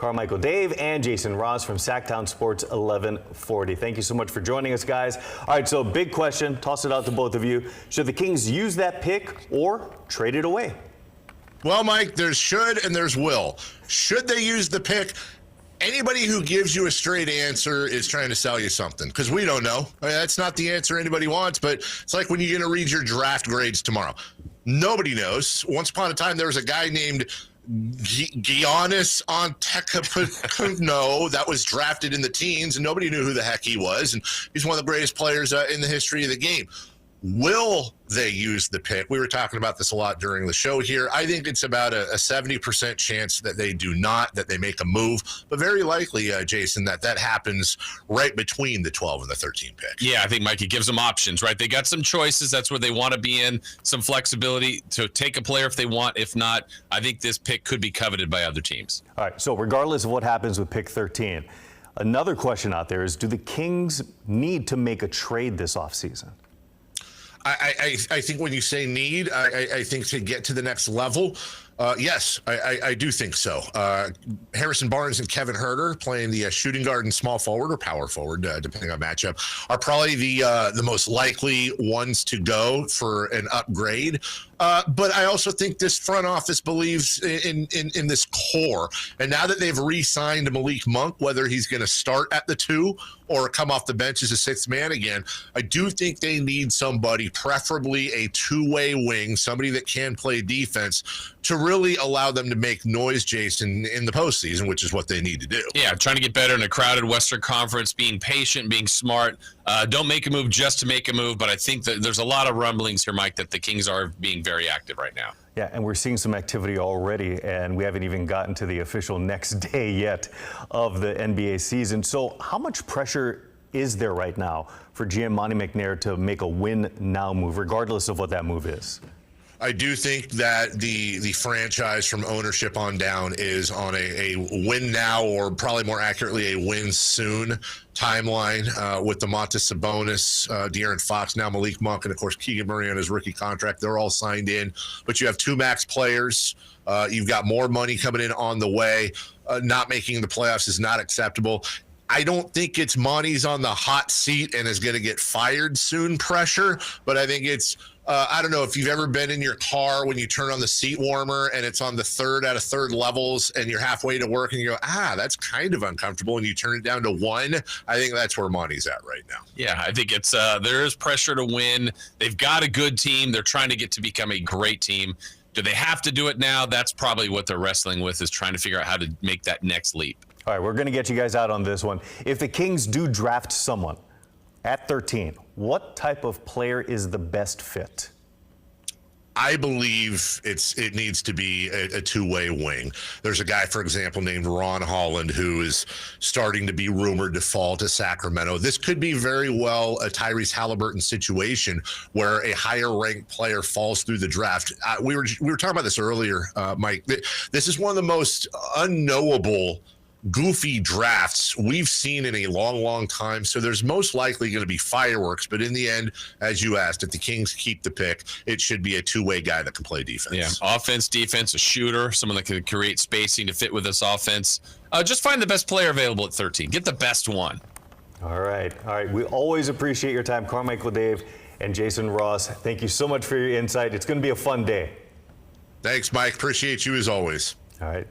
Carmichael Dave and Jason Ross from Sacktown Sports 1140. Thank you so much for joining us, guys. All right, so big question. Toss it out to both of you. Should the Kings use that pick or trade it away? Well, Mike, there's should and there's will. Should they use the pick? Anybody who gives you a straight answer is trying to sell you something, because we don't know. I mean, that's not the answer anybody wants, but it's like when you're going to read your draft grades tomorrow. Nobody knows. Once upon a time, there was a guy named Giannis Antetokounmpo that was drafted in the teens, and nobody knew who the heck he was, and he's one of the greatest players in the history of the game. Will they use the pick? We were talking about this a lot during the show here. I think it's about a 70% chance that they do not, that they make a move, but very likely, Jason, that happens right between the 12 and the 13 pick. Yeah, I think, Mike, it gives them options, right? They got some choices. That's where they want to be in, some flexibility to take a player if they want. If not, I think this pick could be coveted by other teams. All right, so regardless of what happens with pick 13, another question out there is, do the Kings need to make a trade this offseason? I think when you say need, I think to get to the next level, yes, I do think so. Harrison Barnes and Kevin Huerter playing the shooting guard and small forward or power forward, depending on matchup, are probably the most likely ones to go for an upgrade. But I also think this front office believes in this core. And now that they've re-signed Malik Monk, whether he's going to start at the 2 or come off the bench as a 6th man again, I do think they need somebody, preferably a two-way wing, somebody that can play defense, to really allow them to make noise, Jason, in the postseason, which is what they need to do. Yeah, trying to get better in a crowded Western Conference, being patient, being smart. Don't make a move just to make a move, but I think that there's a lot of rumblings here, Mike, that the Kings are being very active right now. Yeah, and we're seeing some activity already, and we haven't even gotten to the official next day yet of the NBA season. So how much pressure is there right now for GM Monte McNair to make a win-now move, regardless of what that move is? I do think that the franchise from ownership on down is on a win now, or probably more accurately a win soon timeline, with Domantas Sabonis, De'Aaron Fox, now Malik Monk, and of course Keegan Murray on his rookie contract. They're all signed in, but you have 2 max players. You've got more money coming in on the way. Not making the playoffs is not acceptable. I don't think it's Monty's on the hot seat and is going to get fired soon pressure, but I think it's I don't know if you've ever been in your car when you turn on the seat warmer and it's on the 3rd out of 3rd levels and you're halfway to work and you go, that's kind of uncomfortable, and you turn it down to 1. I think that's where Monty's at right now. Yeah, I think it's there is pressure to win. They've got a good team. They're trying to get to become a great team. Do they have to do it now? That's probably what they're wrestling with, is trying to figure out how to make that next leap. All right, we're going to get you guys out on this one. If the Kings do draft someone at 13, what type of player is the best fit? I believe it needs to be a two-way wing. There's a guy, for example, named Ron Holland, who is starting to be rumored to fall to Sacramento. This could be very well a Tyrese Halliburton situation where a higher-ranked player falls through the draft. We were talking about this earlier, Mike. This is one of the most unknowable, goofy drafts we've seen in a long time. So there's most likely going to be fireworks. But in the end, as you asked, if the Kings keep the pick, it should be a two-way guy that can play defense. Yeah, offense, defense, a shooter, someone that can create spacing to fit with this offense. Just find the best player available at 13. Get the best one. All right. We always appreciate your time, Carmichael Dave and Jason Ross. Thank you so much for your insight. It's going to be a fun day. Thanks, Mike. Appreciate you as always. All right.